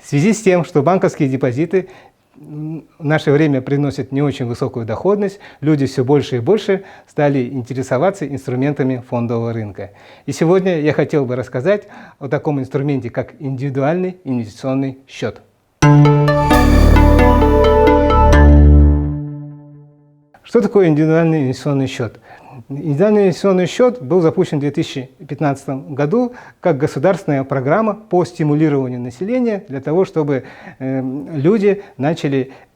В связи с тем, что банковские депозиты в наше время приносят не очень высокую доходность, люди все больше и больше стали интересоваться инструментами фондового рынка. И сегодня я хотел бы рассказать о таком инструменте, как индивидуальный инвестиционный счет. Что такое индивидуальный инвестиционный счет? Индивидуальный инвестиционный счет был запущен в 2015 году как государственная программа по стимулированию населения для того, чтобы люди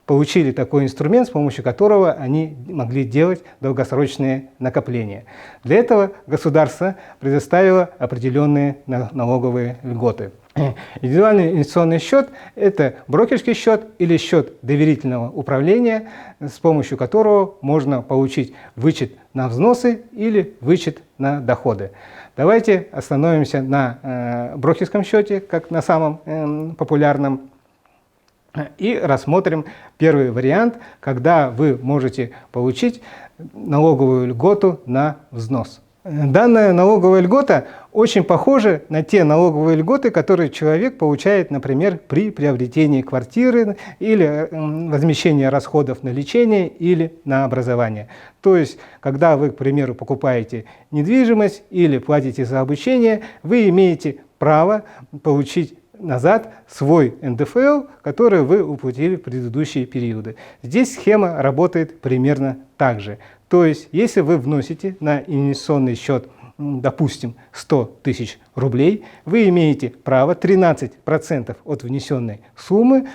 получили такой инструмент, с помощью которого они могли делать долгосрочные накопления. Для этого государство предоставило определенные налоговые льготы. Индивидуальный инвестиционный счет – это брокерский счет или счет доверительного управления, с помощью которого можно получить вычет на взносы или вычет на доходы. Давайте остановимся на брокерском счете, как на самом популярном, и рассмотрим первый вариант, когда вы можете получить налоговую льготу на взнос. Данная налоговая льгота очень похожа на те налоговые льготы, которые человек получает, например, при приобретении квартиры или возмещении расходов на лечение или на образование. То есть, когда вы, к примеру, покупаете недвижимость или платите за обучение, вы имеете право получить назад свой НДФЛ, который вы уплатили в предыдущие периоды. Здесь схема работает примерно так же. То есть, если вы вносите на инвестиционный счет, допустим, 100 тысяч рублей, вы имеете право 13% от внесенной суммы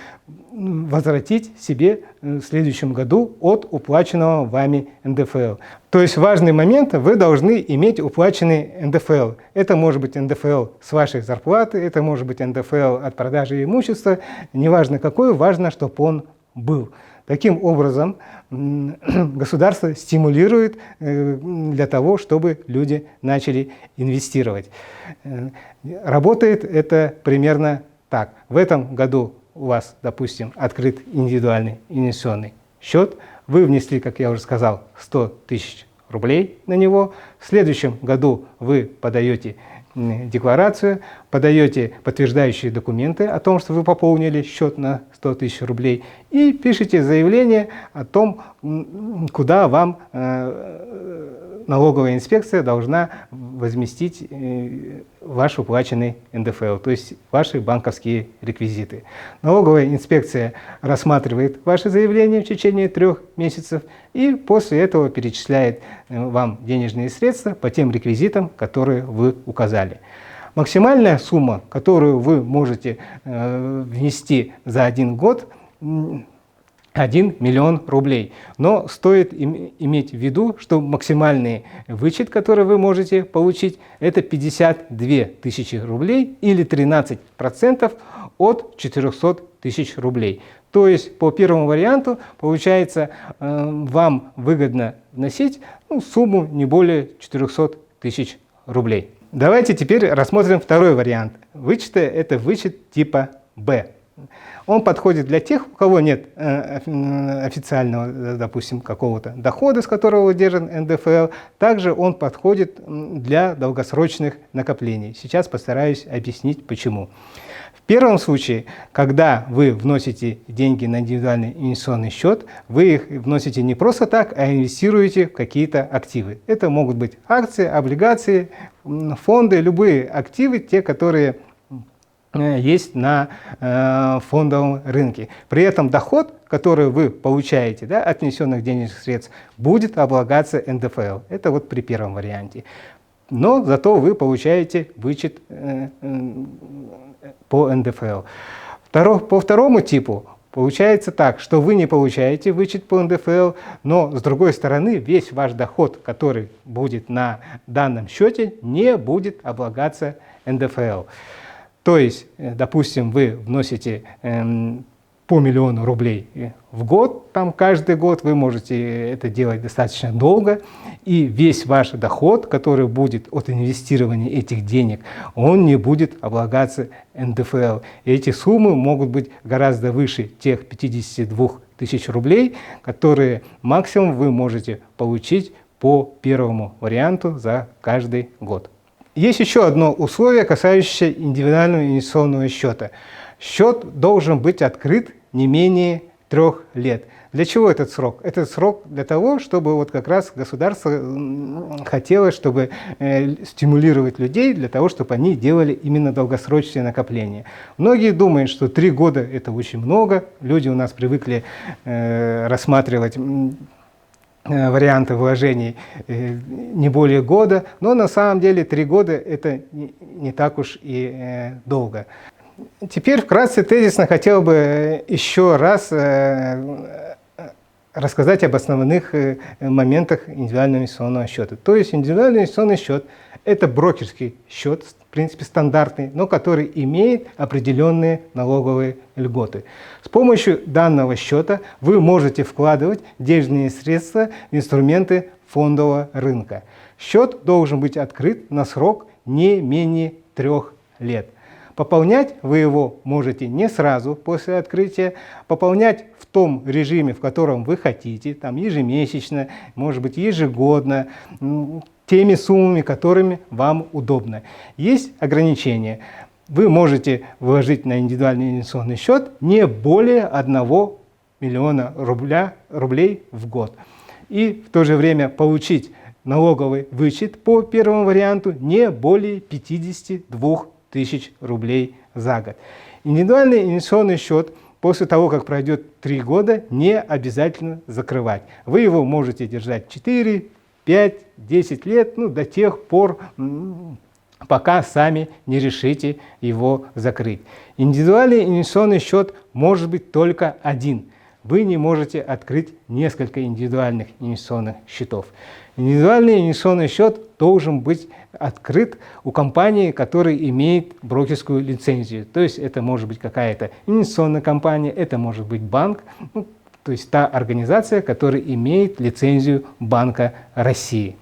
возвратить себе в следующем году от уплаченного вами НДФЛ. То есть важный момент, вы должны иметь уплаченный НДФЛ. Это может быть НДФЛ с вашей зарплаты, это может быть НДФЛ от продажи имущества, неважно какой, важно, чтобы он был. Таким образом, государство стимулирует для того, чтобы люди начали инвестировать. Работает это примерно так. В этом году у вас, допустим, открыт индивидуальный инвестиционный счет. Вы внесли, как я уже сказал, 100 тысяч рублей на него. В следующем году вы подаете декларацию, подаете подтверждающие документы о том, что вы пополнили счет на 100 тысяч рублей и пишете заявление о том, куда вам налоговая инспекция должна возместить ваш уплаченный НДФЛ, то есть ваши банковские реквизиты. Налоговая инспекция рассматривает ваше заявление в течение 3 месяцев и после этого перечисляет вам денежные средства по тем реквизитам, которые вы указали. Максимальная сумма, которую вы можете внести за 1 год, 1 миллион рублей. Но стоит иметь в виду, что максимальный вычет, который вы можете получить, это 52 тысячи рублей или 13% от 400 тысяч рублей. То есть по первому варианту получается вам выгодно вносить сумму не более 400 тысяч рублей. Давайте теперь рассмотрим второй вариант вычета. Это вычет типа Б. Он подходит для тех, у кого нет официального, допустим, какого-то дохода, с которого держит НДФЛ. Также он подходит для долгосрочных накоплений. Сейчас постараюсь объяснить, почему. В первом случае, когда вы вносите деньги на индивидуальный инвестиционный счет, вы их вносите не просто так, а инвестируете в какие-то активы. Это могут быть акции, облигации, фонды, любые активы, те, которые есть на фондовом рынке. При этом доход, который вы получаете от внесенных денежных средств, будет облагаться НДФЛ. Это вот при первом варианте. Но зато вы получаете вычет по НДФЛ. По второму типу получается так, что вы не получаете вычет по НДФЛ, но с другой стороны весь ваш доход, который будет на данном счете, не будет облагаться НДФЛ. То есть, допустим, вы вносите по миллиону рублей в год, каждый год вы можете это делать достаточно долго, и весь ваш доход, который будет от инвестирования этих денег, он не будет облагаться НДФЛ. И эти суммы могут быть гораздо выше тех 52 тысяч рублей, которые максимум вы можете получить по первому варианту за каждый год. Есть еще одно условие, касающееся индивидуального инвестиционного счета. счет должен быть открыт не менее 3 лет. Для чего этот срок? Этот срок для того, чтобы вот как раз государство хотело, чтобы стимулировать людей для того, чтобы они делали именно долгосрочные накопления. Многие думают, что 3 года – это очень много. Люди у нас привыкли рассматривать варианты вложений не более года, но на самом деле 3 года – это не так уж и долго. Теперь вкратце тезисно хотел бы еще раз рассказать об основных моментах индивидуального инвестиционного счета. То есть индивидуальный инвестиционный счет – это брокерский счет, в принципе стандартный, но который имеет определенные налоговые льготы. С помощью данного счета вы можете вкладывать денежные средства в инструменты фондового рынка. Счет должен быть открыт на срок не менее 3 лет. Пополнять вы его можете не сразу после открытия, пополнять в том режиме, в котором вы хотите, там ежемесячно, может быть ежегодно, теми суммами, которыми вам удобно. Есть ограничения. Вы можете вложить на индивидуальный инвестиционный счет не более 1 миллиона рублей в год. И в то же время получить налоговый вычет по первому варианту не более 52 тысяч рублей за год. Индивидуальный инвестиционный счет после того, как пройдет 3 года, не обязательно закрывать. Вы его можете держать 4, 5, 10 лет, до тех пор, пока сами не решите его закрыть. Индивидуальный инвестиционный счет может быть только один. Вы не можете открыть несколько индивидуальных инвестиционных счетов. Индивидуальный инвестиционный счет должен быть открыт у компании, которая имеет брокерскую лицензию. То есть это может быть какая-то инвестиционная компания, это может быть банк, то есть та организация, которая имеет лицензию Банка России.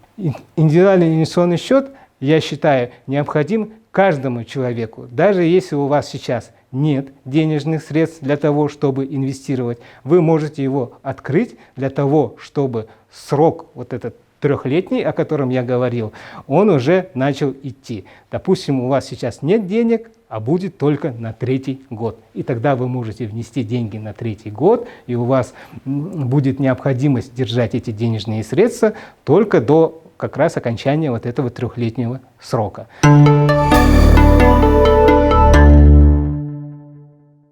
Индивидуальный инвестиционный счет, я считаю, необходим каждому человеку. Даже если у вас сейчас нет денежных средств для того, чтобы инвестировать, вы можете его открыть для того, чтобы срок вот этот 3-летний, о котором я говорил, он уже начал идти. Допустим, у вас сейчас нет денег, а будет только на 3-й год. И тогда вы можете внести деньги на 3-й год, и у вас будет необходимость держать эти денежные средства только до как раз окончания вот этого 3-летнего срока.